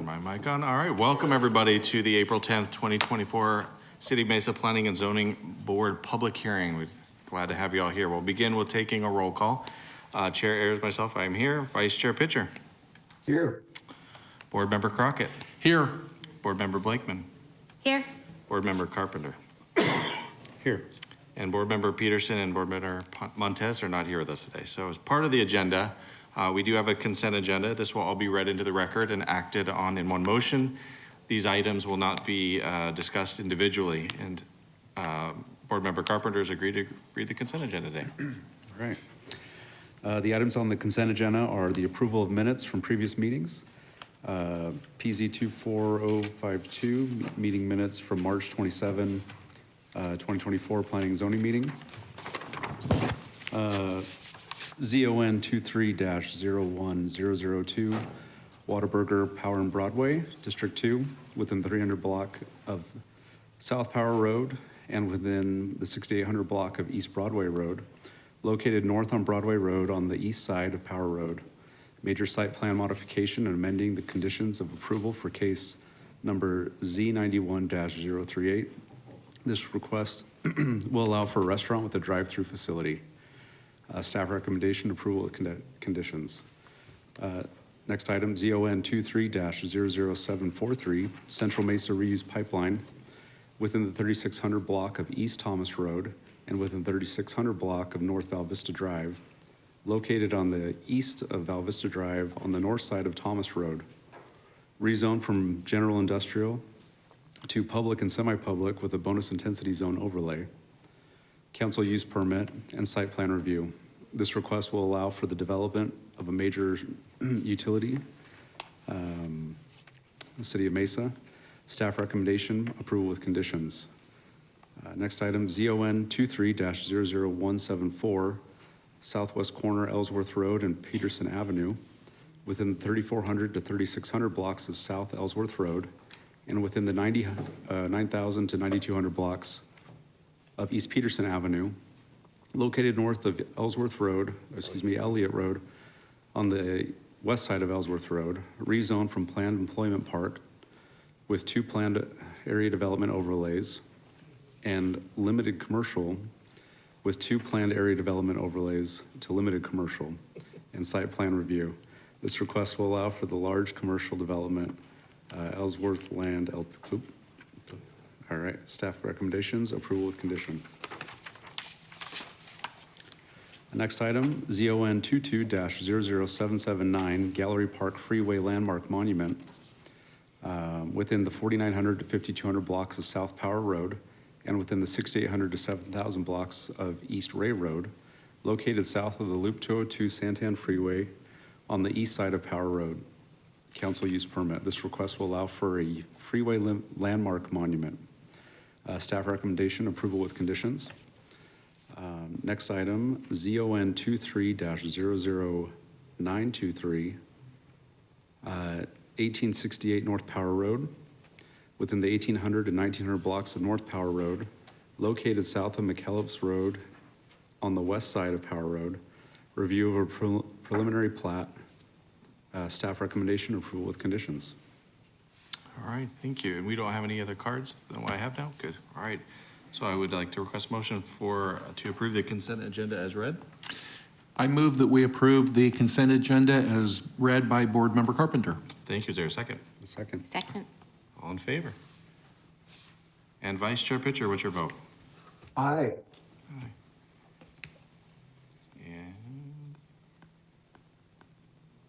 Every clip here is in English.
turn my mic on. All right, welcome everybody to the April 10th, 2024 City of Mesa Planning and Zoning Board public hearing. We're glad to have you all here. We'll begin with taking a roll call. Chair Ayers, myself, I am here. Vice Chair Pitcher. Here. Board Member Crockett. Here. Board Member Blakeman. Here. Board Member Carpenter. Here. And Board Member Peterson and Board Member Montez are not here with us today. So as part of the agenda, we do have a consent agenda. This will all be read into the record and acted on in one motion. These items will not be discussed individually. And Board Member Carpenter has agreed to read the consent agenda today. All right. The items on the consent agenda are the approval of minutes from previous meetings, PZ 24052, meeting minutes from March 27, 2024 Planning and Zoning meeting, ZON 23-01002, Whataburger Power and Broadway, District 2, within the 300 block of South Power Road and within the 6800 block of East Broadway Road, located north on Broadway Road on the east side of Power Road. Major site plan modification and amending the conditions of approval for case number Z91-038. This request will allow for a restaurant with a drive-through facility. Staff recommendation approval of conditions. Next item, ZON 23-00743, Central Mesa Reuse Pipeline within the 3600 block of East Thomas Road and within 3600 block of North Val Vista Drive, located on the east of Val Vista Drive on the north side of Thomas Road. Rezoned from general industrial to public and semi-public with a bonus intensity zone overlay. Council use permit and site plan review. This request will allow for the development of a major utility, the City of Mesa. Staff recommendation, approval with conditions. Next item, ZON 23-00174, southwest corner Ellsworth Road and Peterson Avenue, within 3400 to 3600 blocks of South Ellsworth Road, and within the 9,000 to 9,200 blocks of East Peterson Avenue, located north of Ellsworth Road, Elliott Road, on the west side of Ellsworth Road, rezoned from planned employment park with 2 planned area development overlays and limited commercial with 2 planned area development overlays to limited commercial and site plan review. This request will allow for the large commercial development Ellsworth Land. All right, staff recommendations, approval with condition. Next item, ZON 22-00779, Gallery Park Freeway Landmark Monument within the 4900 to 5200 blocks of South Power Road and within the 6800 to 7000 blocks of East Ray Road, located south of the Loop 202 Santan Freeway on the east side of Power Road. Council use permit. This request will allow for a freeway landmark monument. Staff recommendation, approval with conditions. Next item, ZON 23-00923, 1868 North Power Road, within the 1800 and 1900 blocks of North Power Road, located south of McKellips Road on the west side of Power Road. Review of a preliminary plat. Staff recommendation, approval with conditions. All right, thank you. And we don't have any other cards than what I have now? Good. All right. So I would like to request a motion to approve the consent agenda as read. I move that we approve the consent agenda as read by Board Member Carpenter. Thank you. Is there a second? A second. Second. All in favor? And Vice Chair Pitcher, what's your vote? Aye. And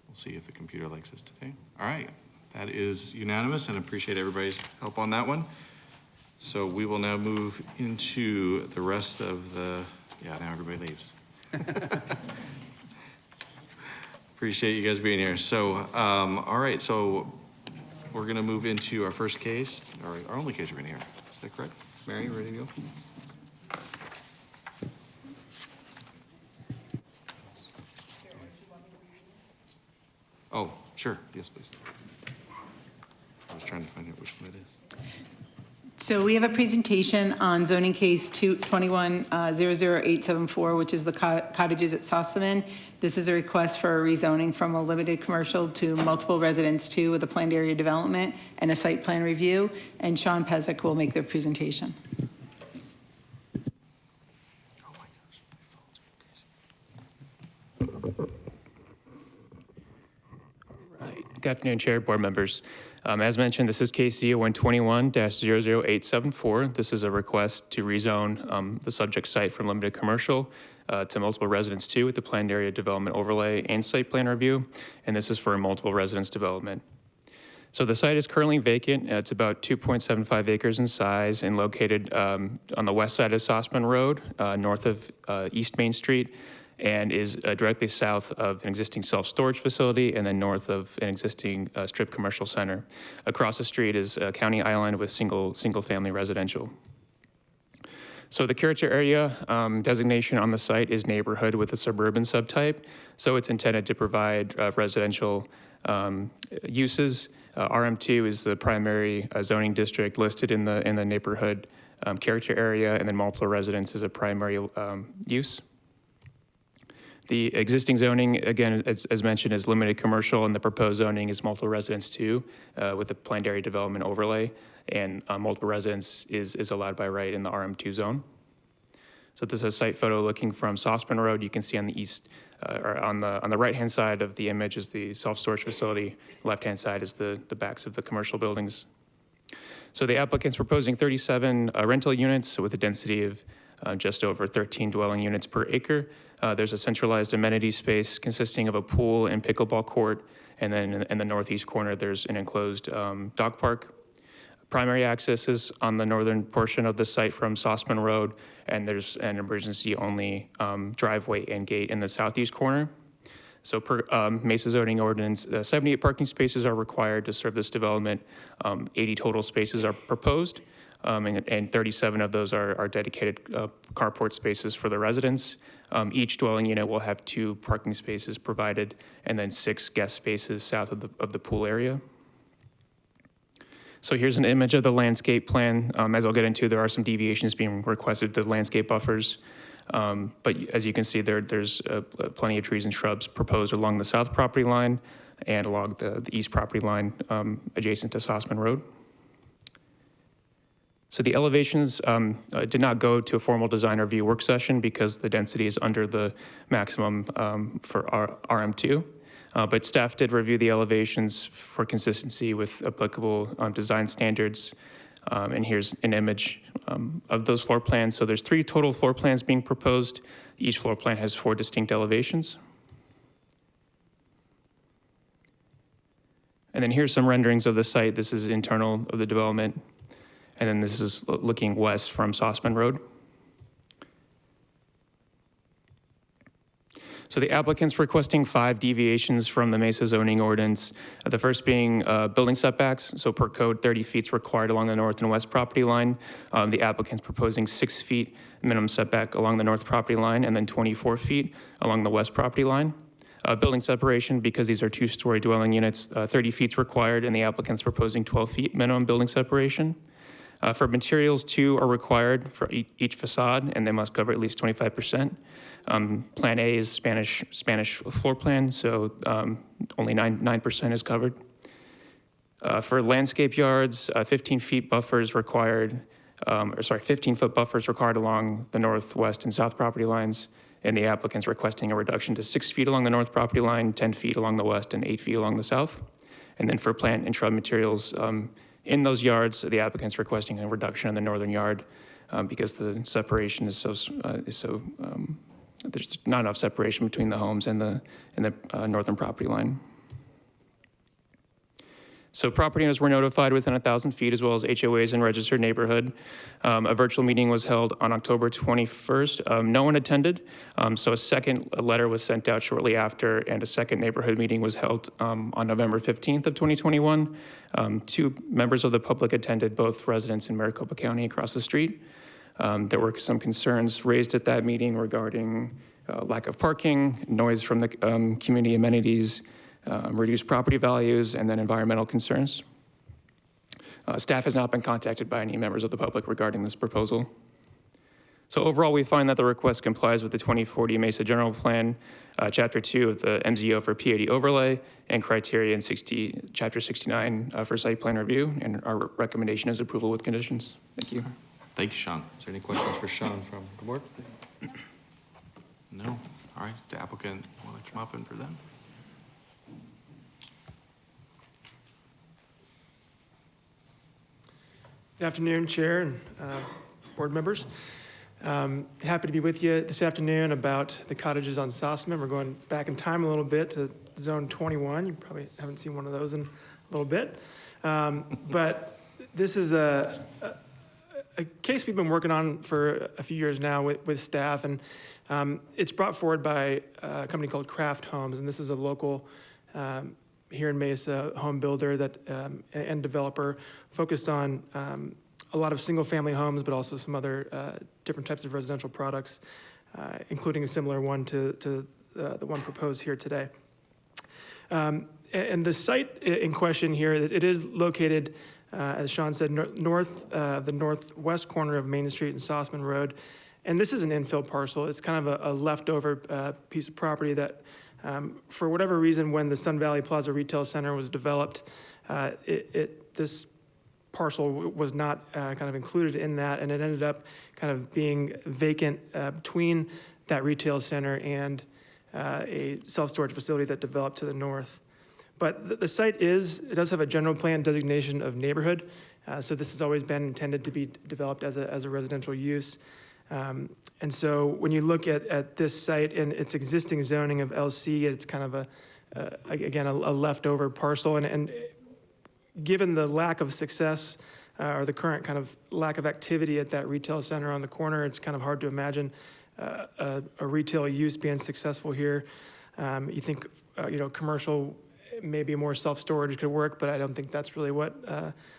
we'll see if the computer likes this today. All right, that is unanimous and appreciate everybody's help on that one. So we will now move into the rest of the, now everybody leaves. Appreciate you guys being here. So, all right, so we're gonna move into our first case, or our only case we're gonna hear. Is that correct? Mary, you ready to go? Oh, sure, yes, please. I was trying to find out which one it is. So we have a presentation on zoning case 221-00874, which is the cottages at Sossaman. This is a request for a rezoning from a limited commercial to multiple residence 2 with a planned area development and a site plan review. And Sean Pezic will make the presentation. Good afternoon, Chair, board members. As mentioned, this is KC 121-00874. This is a request to rezone the subject site from limited commercial to multiple residence 2 with the planned area development overlay and site plan review. And this is for a multiple residence development. So the site is currently vacant. It's about 2.75 acres in size and located on the west side of Sossaman Road, north of East Main Street, and is directly south of an existing self-storage facility and then north of an existing strip commercial center. Across the street is County Island with single-family residential. So the character area designation on the site is neighborhood with a suburban subtype. So it's intended to provide residential uses. RM2 is the primary zoning district listed in the neighborhood character area, and then multiple residence is a primary use. The existing zoning, again, as mentioned, is limited commercial, and the proposed zoning is multiple residence 2 with the planned area development overlay, and multiple residence is allowed by right in the RM2 zone. So this is a site photo looking from Sossaman Road. You can see on the east, or on the right-hand side of the image is the self-storage facility. Left-hand side is the backs of the commercial buildings. So the applicant's proposing 37 rental units with a density of just over 13 dwelling units per acre. There's a centralized amenity space consisting of a pool and pickleball court, and then in the northeast corner, there's an enclosed dog park. Primary access is on the northern portion of the site from Sossaman Road, and there's an emergency-only driveway and gate in the southeast corner. So per Mesa zoning ordinance, 78 parking spaces are required to serve this development. 80 total spaces are proposed, and 37 of those are dedicated carport spaces for the residents. Each dwelling unit will have 2 parking spaces provided, and then 6 guest spaces south of the pool area. So here's an image of the landscape plan. As I'll get into, there are some deviations being requested to the landscape buffers. But as you can see, there's plenty of trees and shrubs proposed along the south property line and along the east property line adjacent to Sossaman Road. So the elevations did not go to a formal design review work session because the density is under the maximum for RM2. But staff did review the elevations for consistency with applicable design standards. And here's an image of those floor plans. So there's 3 total floor plans being proposed. Each floor plan has 4 distinct elevations. And then here's some renderings of the site. This is internal of the development. And then this is looking west from Sossaman Road. So the applicant's requesting 5 deviations from the Mesa zoning ordinance. The first being building setbacks. So per code, 30 feet is required along the north and west property line. The applicant's proposing 6 feet minimum setback along the north property line and then 24 feet along the west property line. Building separation, because these are 2-story dwelling units, 30 feet is required, and the applicant's proposing 12 feet minimum building separation. For materials, 2 are required for each facade, and they must cover at least 25%. Plan A is Spanish floor plan, so only 9% is covered. For landscape yards, 15 feet buffers required, 15-foot buffers required along the northwest and south property lines, and the applicant's requesting a reduction to 6 feet along the north property line, 10 feet along the west, and 8 feet along the south. And then for plant and shrub materials, in those yards, the applicant's requesting a reduction in the northern yard because the separation is there's not enough separation between the homes and the northern property line. So property owners were notified within 1,000 feet, as well as HOAs and registered neighborhood. A virtual meeting was held on October 21st. No one attended, so a second letter was sent out shortly after, and a second neighborhood meeting was held on November 15th of 2021. 2 members of the public attended, both residents in Maricopa County across the street. There were some concerns raised at that meeting regarding lack of parking, noise from the community amenities, reduced property values, and then environmental concerns. Staff has not been contacted by any members of the public regarding this proposal. So overall, we find that the request complies with the 2040 Mesa General Plan, Chapter 2 of the MZO for P80 overlay, and criteria in Chapter 69 for site plan review, and our recommendation is approval with conditions. Thank you. Thank you, Sean. Is there any questions for Sean from the board? No? All right, does the applicant want to come up and present? Good afternoon, Chair and board members. Happy to be with you this afternoon about the cottages on Sossaman. We're going back in time a little bit to Zone 21. You probably haven't seen one of those in a little bit. But this is a case we've been working on for a few years now with staff, and it's brought forward by a company called Craft Homes, and this is a local here in Mesa home builder that and developer focused on a lot of single-family homes, but also some other different types of residential products, including a similar one to the one proposed here today. And the site in question here, it is located, as Sean said, north the northwest corner of Main Street and Sossaman Road. And this is an infill parcel. It's kind of a leftover piece of property that, for whatever reason, when the Sun Valley Plaza Retail Center was developed, this parcel was not kind of included in that, and it ended up kind of being vacant between that retail center and a self-storage facility that developed to the north. But the site it does have a general plan designation of neighborhood, so this has always been intended to be developed as a residential use. And so when you look at this site and its existing zoning of LC, it's kind of again, a leftover parcel, and given the lack of success or the current kind of lack of activity at that retail center on the corner, it's kind of hard to imagine a retail use being successful here. You think, commercial, maybe more self-storage could work, but I don't think that's really what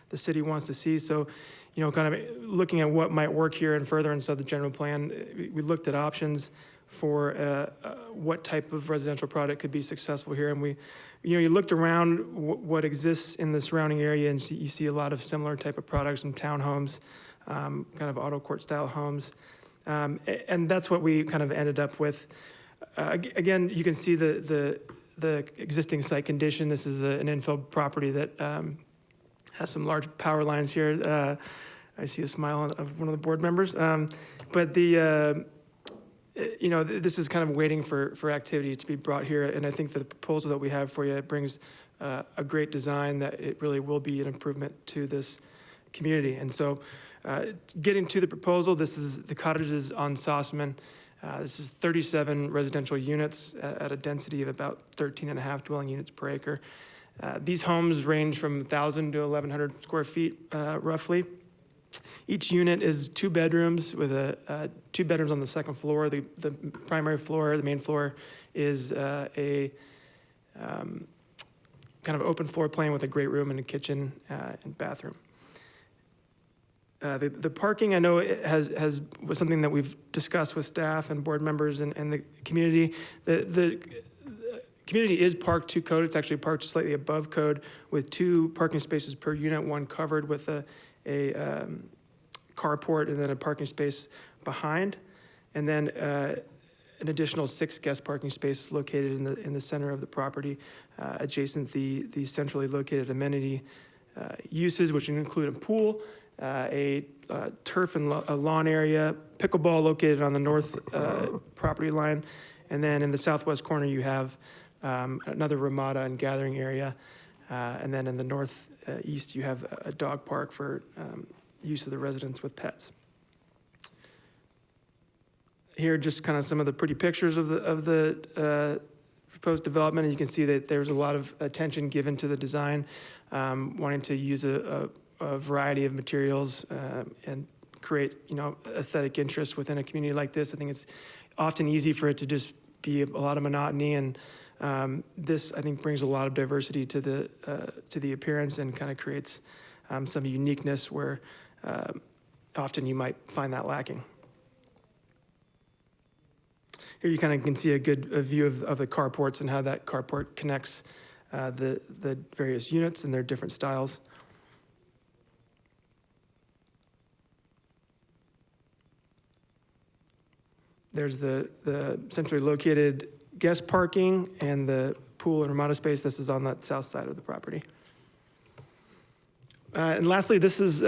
the city wants to see. So, kind of looking at what might work here and furtherance of the general plan, we looked at options for what type of residential product could be successful here. And you looked around what exists in the surrounding area, and you see a lot of similar type of products in townhomes, kind of auto court style homes. And that's what we kind of ended up with. Again, you can see the existing site condition. This is an infill property that has some large power lines here. I see a smile of one of the board members. But this is kind of waiting for activity to be brought here. And I think the proposal that we have for you brings a great design that it really will be an improvement to this community. And so getting to the proposal, this is the cottages on Sossaman. This is 37 residential units at a density of about 13.5 dwelling units per acre. These homes range from 1,000 to 1,100 square feet, roughly. Each unit is 2 bedrooms with 2 bedrooms on the second floor. The primary floor, the main floor, is a kind of open floor plan with a great room and a kitchen and bathroom. The parking, I know, was something that we've discussed with staff and board members and the community. The community is parked to code. It's actually parked slightly above code with 2 parking spaces per unit, one covered with a carport and then a parking space behind, and then an additional 6 guest parking spaces located in the center of the property, adjacent the centrally located amenity uses, which include a pool, a turf and a lawn area, pickleball located on the north property line, and then in the southwest corner you have another ramada and gathering area, and then in the northeast you have a dog park for use of the residents with pets. Here, just kind of some of the pretty pictures of the proposed development. And you can see that there's a lot of attention given to the design, wanting to use a variety of materials and create, aesthetic interest within a community like this. I think it's often easy for it to just be a lot of monotony, and this, I think, brings a lot of diversity to the appearance and kind of creates some uniqueness where often you might find that lacking. Here you kind of can see a good view of the carports and how that carport connects the various units and their different styles. There's the centrally located guest parking and the pool and Ramada space. This is on that south side of the property. And lastly, this is,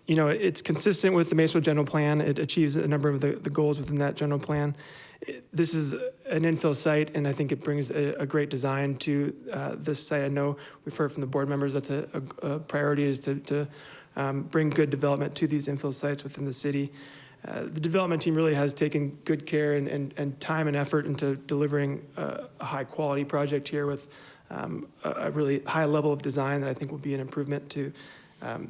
it's consistent with the Maysville General Plan. It achieves a number of the goals within that general plan. This is an infill site, and I think it brings a great design to this site. I know we've heard from the board members that's a priority is to bring good development to these infill sites within the city. The development team really has taken good care and time and effort into delivering a high-quality project here with a really high level of design that I think will be an improvement to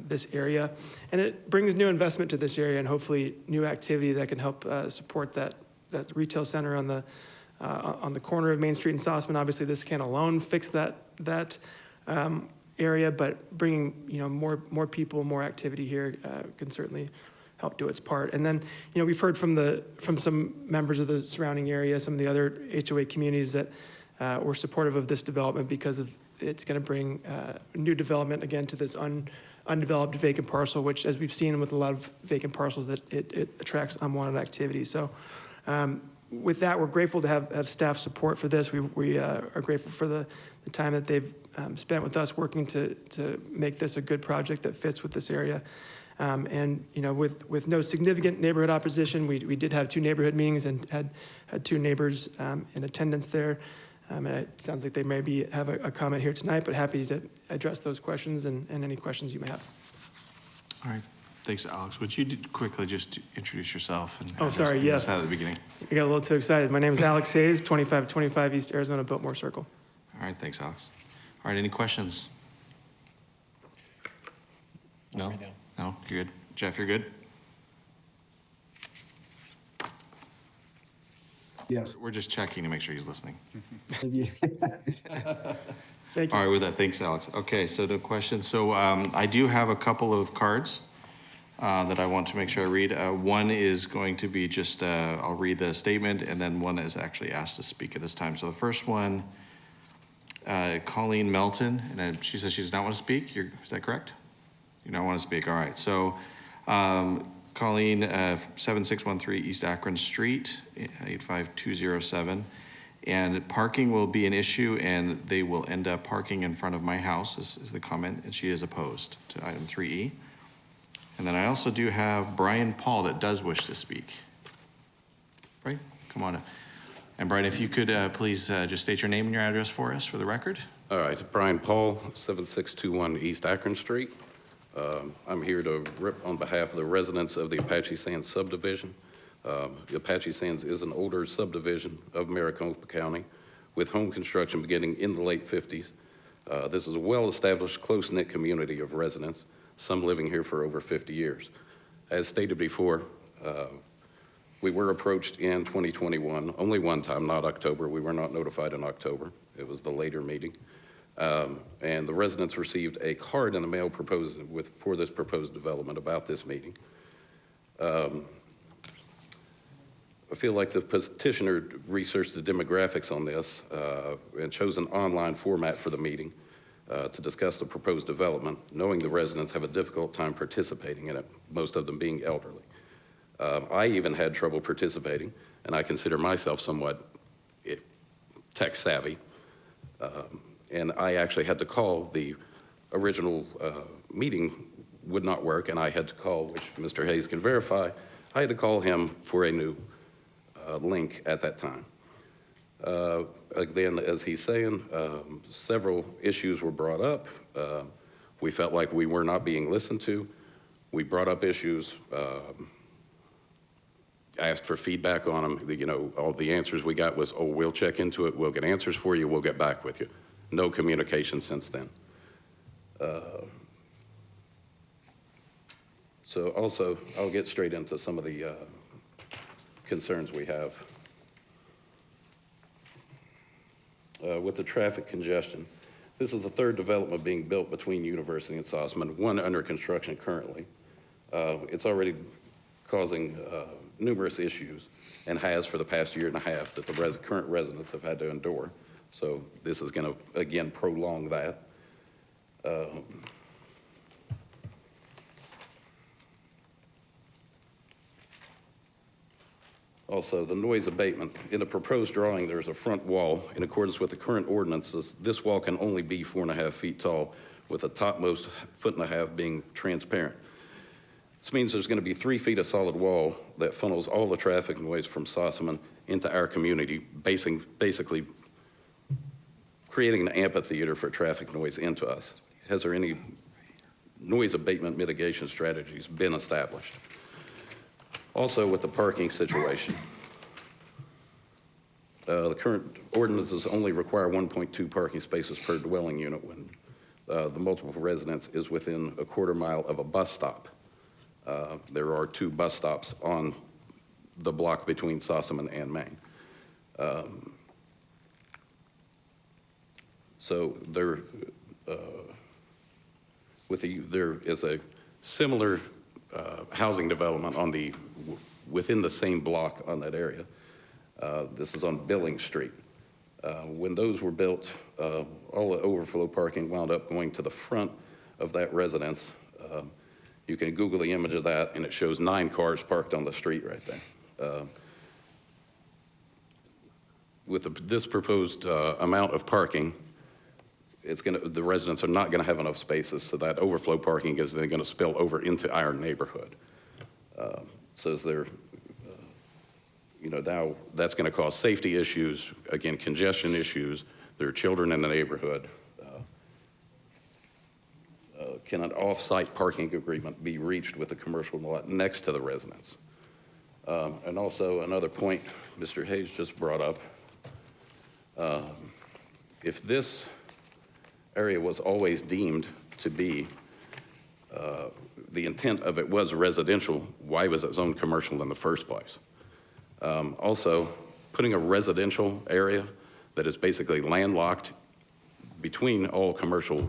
this area. And it brings new investment to this area and hopefully new activity that can help support that retail center on the corner of Main Street and Sossaman. Obviously, this can't alone fix that area, but bringing more people, more activity here can certainly help do its part. And then we've heard from some members of the surrounding area, some of the other HOA communities that were supportive of this development because it's going to bring new development again to this undeveloped vacant parcel, which, as we've seen with a lot of vacant parcels, that it attracts unwanted activity. So with that, we're grateful to have staff support for this. We are grateful for the time that they've spent with us working to make this a good project that fits with this area. And with no significant neighborhood opposition, we did have 2 neighborhood meetings and had 2 neighbors in attendance there. And it sounds like they maybe have a comment here tonight, but happy to address those questions and any questions you may have. All right. Thanks, Alex. Would you quickly just introduce yourself? And Oh, sorry, yes. That at the beginning. I got a little too excited. My name is Alex Hayes, 2525 East Arizona Biltmore Circle. All right, thanks, Alex. All right, any questions? No? No, you're good. Jeff, you're good? Yes. We're just checking to make sure he's listening. Thank you. All right, with that, thanks, Alex. Okay, so the question, so I do have a couple of cards that I want to make sure I read. One is going to be just, I'll read the statement, and then one is actually asked to speak at this time. So the first one, Colleen Melton, and she says she does not want to speak. Is that correct? You don't want to speak, all right. So Colleen, 7613 East Akron Street, 85207. And parking will be an issue, and they will end up parking in front of my house, is the comment, and she is opposed to item 3E. And then I also do have Brian Paul that does wish to speak. Brian, come on up. And Brian, if you could please just state your name and your address for us for the record. All right, Brian Paul, 7621 East Akron Street. I'm here to rep on behalf of the residents of the Apache Sands subdivision. The Apache Sands is an older subdivision of Maricopa County with home construction beginning in the late 50s. This is a well-established, close-knit community of residents, some living here for over 50 years. As stated before, we were approached in 2021, only one time, not October. We were not notified in October. It was the later meeting. And the residents received a card in the mail for this proposed development about this meeting. I feel like the petitioner researched the demographics on this and chose an online format for the meeting to discuss the proposed development, knowing the residents have a difficult time participating in it, most of them being elderly. I even had trouble participating, and I consider myself somewhat tech savvy. And I actually had to call the original meeting would not work, and I had to call, which Mr. Hayes can verify, I had to call him for a new link at that time. Again, as he's saying, several issues were brought up. We felt like we were not being listened to. We brought up issues, asked for feedback on them. All the answers we got was, oh, we'll check into it, we'll get answers for you, we'll get back with you. No communication since then. So also, I'll get straight into some of the concerns we have. With the traffic congestion, this is the third development being built between University and Sossaman, one under construction currently. It's already causing numerous issues and has for the past year and a half that the current residents have had to endure. So this is going to, again, prolong that. Also, the noise abatement. In the proposed drawing, there's a front wall. In accordance with the current ordinances, this wall can only be 4.5 feet tall, with the topmost 1.5 feet being transparent. This means there's going to be 3 feet of solid wall that funnels all the traffic noise from Sossaman into our community, basically creating an amphitheater for traffic noise into us. Has there any noise abatement mitigation strategies been established? Also, with the parking situation, the current ordinances only require 1.2 parking spaces per dwelling unit when the multiple residence is within a 1/4 mile of a bus stop. There are 2 bus stops on the block between Sossaman and Main. So there is a similar housing development on within the same block on that area. This is on Billings Street. When those were built, all the overflow parking wound up going to the front of that residence. You can Google the image of that, and it shows 9 cars parked on the street right there. With this proposed amount of parking, the residents are not going to have enough spaces, so that overflow parking is then going to spill over into our neighborhood. So is there, now that's going to cause safety issues, again, congestion issues. There are children in the neighborhood. Can an off-site parking agreement be reached with a commercial lot next to the residence? And also another point Mr. Hayes just brought up. If this area was always deemed to be, the intent of it was residential, why was it zoned commercial in the first place? Also, putting a residential area that is basically landlocked between all commercial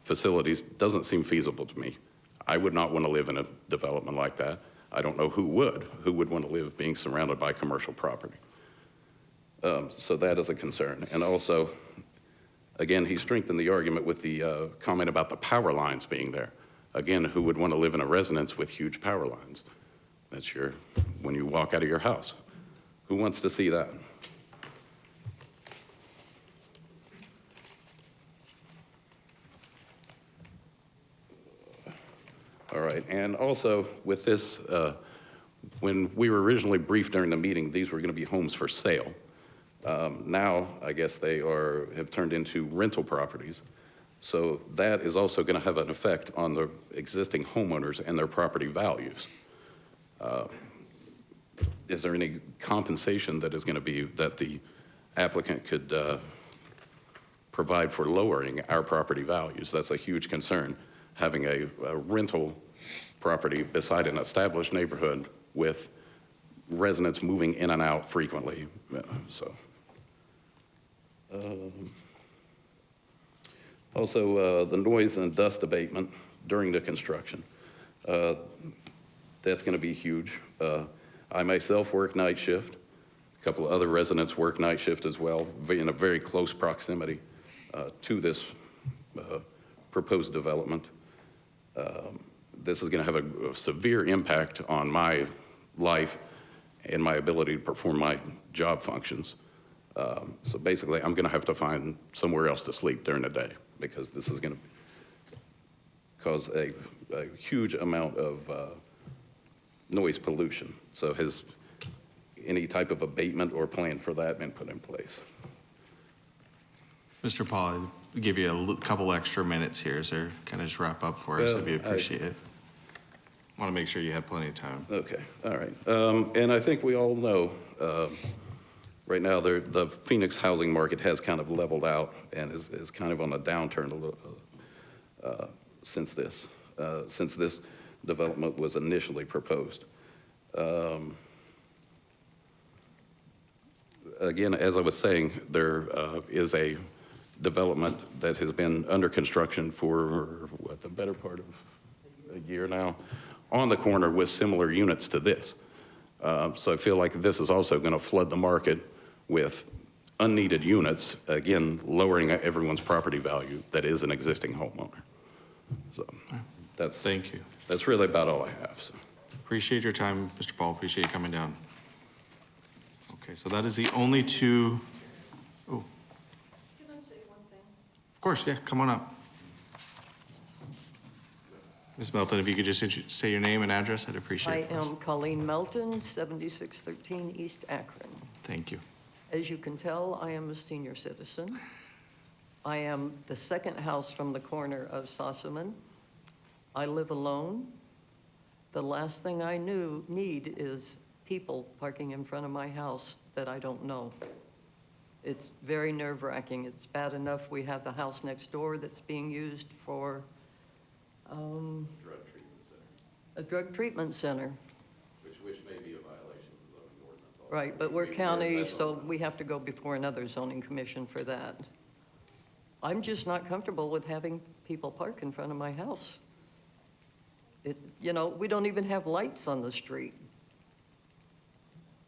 facilities doesn't seem feasible to me. I would not want to live in a development like that. I don't know who would want to live being surrounded by commercial property. So that is a concern. And also, again, he strengthened the argument with the comment about the power lines being there. Again, who would want to live in a residence with huge power lines? That's when you walk out of your house. Who wants to see that? All right, and also with this, when we were originally briefed during the meeting, these were going to be homes for sale. Now, I guess they have turned into rental properties. So that is also going to have an effect on the existing homeowners and their property values. Is there any compensation that is going to be, that the applicant could provide for lowering our property values? That's a huge concern, having a rental property beside an established neighborhood with residents moving in and out frequently. Also, the noise and dust abatement during the construction. That's going to be huge. I myself work night shift. A couple of other residents work night shift as well, in a very close proximity to this proposed development. This is going to have a severe impact on my life and my ability to perform my job functions. So basically, I'm going to have to find somewhere else to sleep during the day, because this is going to cause a huge amount of noise pollution. So has any type of abatement or plan for that been put in place? Mr. Paul, I'll give you a couple extra minutes here, so kind of just wrap up for us. I'd appreciate it. Want to make sure you had plenty of time. Okay, all right. And I think we all know, right now, the Phoenix housing market has kind of leveled out and is kind of on a downturn a little since this development was initially proposed. Again, as I was saying, there is a development that has been under construction for, the better part of a year now, on the corner with similar units to this. So I feel like this is also going to flood the market with unneeded units, again, lowering everyone's property value that is an existing homeowner. So Thank you. that's really about all I have. So. Appreciate your time, Mr. Paul. Appreciate you coming down. Okay, so that is the only two, oh. Can I say one thing? Of course, yeah, come on up. Ms. Melton, if you could just say your name and address, I'd appreciate it. I am Colleen Melton, 7613 East Akron. Thank you. As you can tell, I am a senior citizen. I am the second house from the corner of Sossaman. I live alone. The last thing I need is people parking in front of my house that I don't know. It's very nerve-wracking. It's bad enough we have the house next door that's being used for a drug treatment center. Which may be a violation of the zoning ordinance. also. Right, but we're county, so we have to go before another zoning commission for that. I'm just not comfortable with having people park in front of my house. You know, we don't even have lights on the street.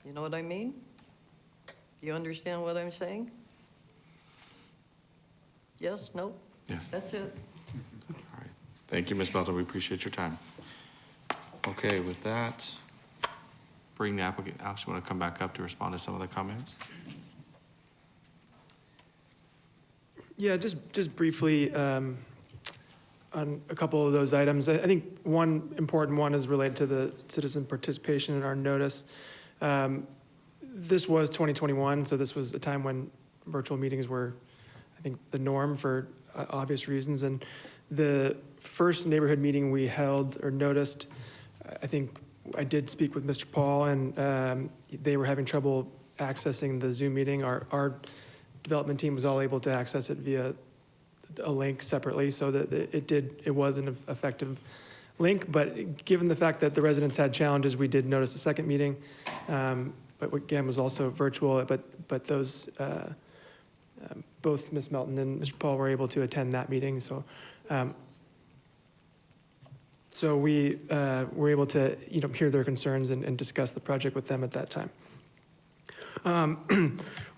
You know what I mean? Do you understand what I'm saying? Yes, no? Yes. That's it. All right. Thank you, Ms. Melton. We appreciate your time. Okay, with that, bring the applicant. Alex, you want to come back up to respond to some of the comments? Yeah, just briefly on a couple of those items. I think one important one is related to the citizen participation in our notice. This was 2021, so this was a time when virtual meetings were, I think, the norm for obvious reasons. And the first neighborhood meeting we held or noticed, I think I did speak with Mr. Paul, and they were having trouble accessing the Zoom meeting. Our development team was all able to access it via a link separately, so that it was an effective link. But given the fact that the residents had challenges, we did notice a second meeting, but again was also virtual. But those both Ms. Melton and Mr. Paul were able to attend that meeting. So we were able to hear their concerns and discuss the project with them at that time.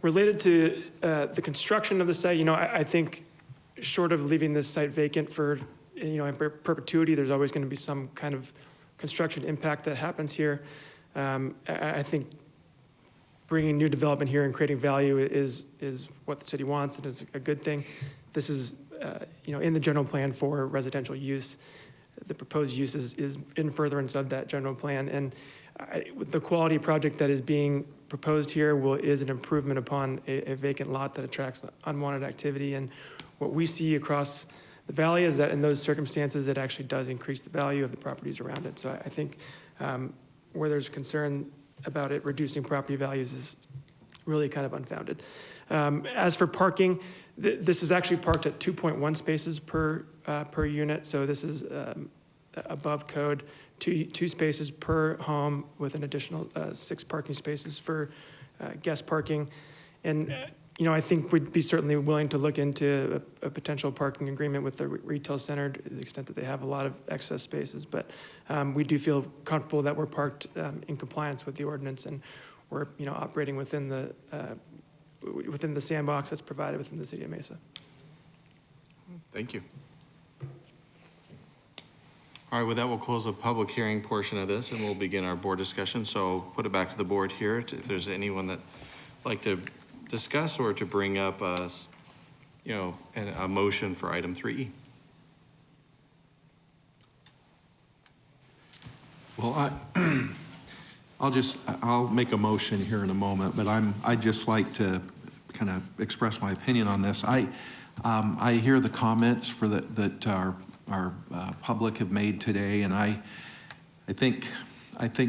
Related to the construction of the site, I think short of leaving this site vacant for, in perpetuity, there's always going to be some kind of construction impact that happens here. I think bringing new development here and creating value is what the city wants and is a good thing. This is, in the general plan for residential use. The proposed use is in furtherance of that general plan. And with the quality project that is being proposed here is an improvement upon a vacant lot that attracts unwanted activity. And what we see across the valley is that in those circumstances, it actually does increase the value of the properties around it. So I think where there's concern about it reducing property values is really kind of unfounded. As for parking, this is actually parked at 2.1 spaces per unit. So this is above code, two spaces per home with an additional 6 parking spaces for guest parking. And, I think we'd be certainly willing to look into a potential parking agreement with the retail center to the extent that they have a lot of excess spaces. But we do feel comfortable that we're parked in compliance with the ordinance, and we're, operating within the sandbox that's provided within the city of Mesa. Thank you. All right, with that, we'll close the public hearing portion of this, and we'll begin our board discussion. So put it back to the board here if there's anyone that would like to discuss or to bring up a motion for item 3E. Well, I'll make a motion here in a moment, but I'd just like to kind of express my opinion on this. I hear the comments that our public have made today, and I think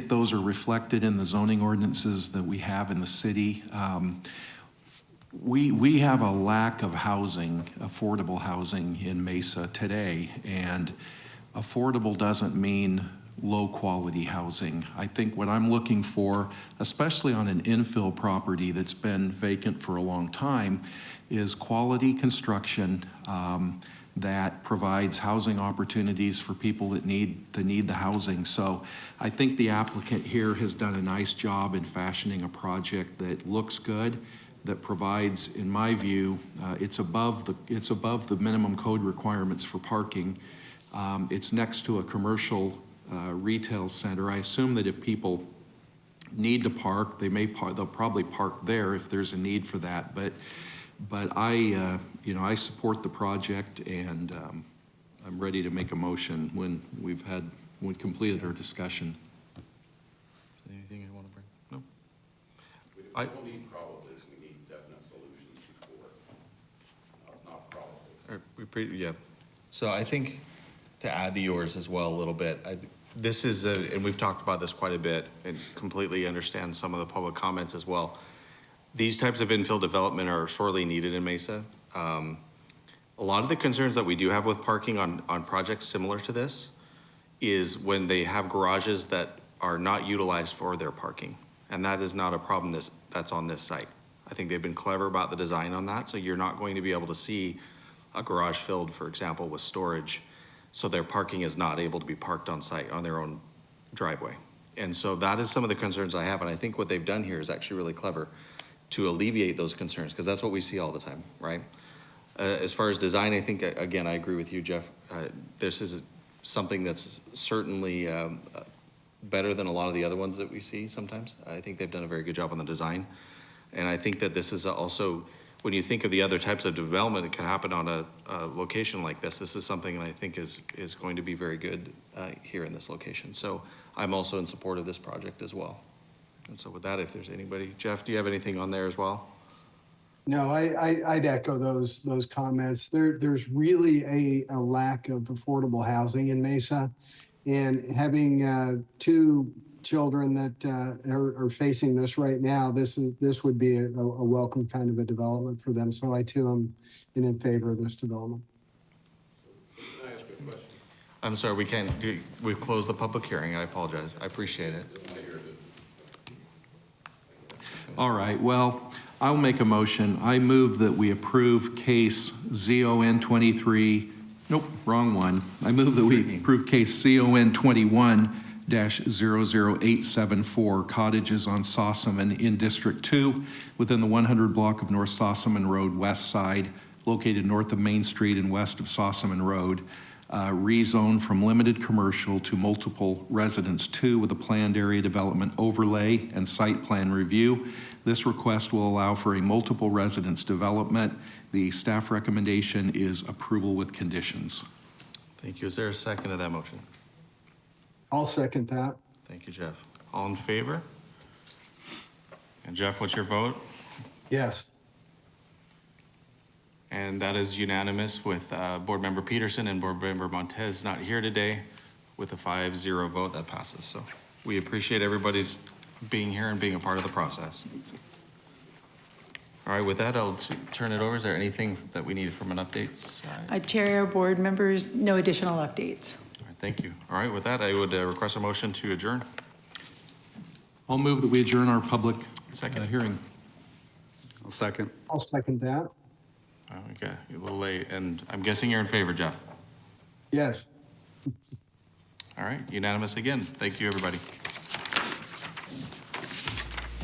those are reflected in the zoning ordinances that we have in the city. We have a lack of housing, affordable housing in Mesa today, and affordable doesn't mean low-quality housing. I think what I'm looking for, especially on an infill property that's been vacant for a long time, is quality construction that provides housing opportunities for people that need the housing. So I think the applicant here has done a nice job in fashioning a project that looks good, that provides, in my view, it's above the minimum code requirements for parking. It's next to a commercial retail center. I assume that if people need to park, they'll probably park there if there's a need for that, but I, I support the project, and I'm ready to make a motion when we've completed our discussion. Anything you want to bring? No? We I- don't need probabilities, we need definite solutions before, not probabilities. Yeah. So I think to add to yours as well a little bit, this is, and we've talked about this quite a bit and completely understand some of the public comments as well. These types of infill development are sorely needed in Mesa. A lot of the concerns that we do have with parking on projects similar to this is when they have garages that are not utilized for their parking. And that is not a problem that's on this site. I think they've been clever about the design on that, so you're not going to be able to see a garage filled, for example, with storage, so their parking is not able to be parked on site on their own driveway. And so that is some of the concerns I have, and I think what they've done here is actually really clever to alleviate those concerns, because that's what we see all the time, right? As far as design, I think, again, I agree with you, Jeff. This is something that's certainly better than a lot of the other ones that we see sometimes. I think they've done a very good job on the design. And I think that this is also, when you think of the other types of development that can happen on a location like this is something that I think is going to be very good here in this location. So I'm also in support of this project as well. And so with that, if there's anybody, Jeff, do you have anything on there as well? No, I'd echo those comments. There's really a lack of affordable housing in Mesa, and having two children that are facing this right now, this would be a welcome kind of a development for them. So I too am in favor of this development. Can I ask a question? I'm sorry, we've closed the public hearing. I apologize. I appreciate it. All right, well, I'll make a motion. I move that we approve case ZON 23, nope, wrong one. I move that we approve case ZON 21-00874, cottages on Sossaman in District 2 within the 100 block of North Sossaman Road West Side, located north of Main Street and west of Sossaman Road, rezone from limited commercial to multiple residence 2 with a planned area development overlay and site plan review. This request will allow for a multiple residence development. The staff recommendation is approval with conditions. Thank you. Is there a second to that motion? I'll second that. Thank you, Jeff. All in favor? And Jeff, what's your vote? Yes. And that is unanimous with Board Member Peterson and Board Member Montez not here today. With a 5-0 vote, that passes. So we appreciate everybody's being here and being a part of the process. All right, with that, I'll turn it over. Is there anything that we need from an update side? Chair, board members, no additional updates. All right, thank you. All right, with that, I would request a motion to adjourn. I'll move that we adjourn our public hearing. I'll second. I'll second that. Okay, you're a little late, and I'm guessing you're in favor, Jeff. Yes. All right, unanimous again. Thank you, everybody.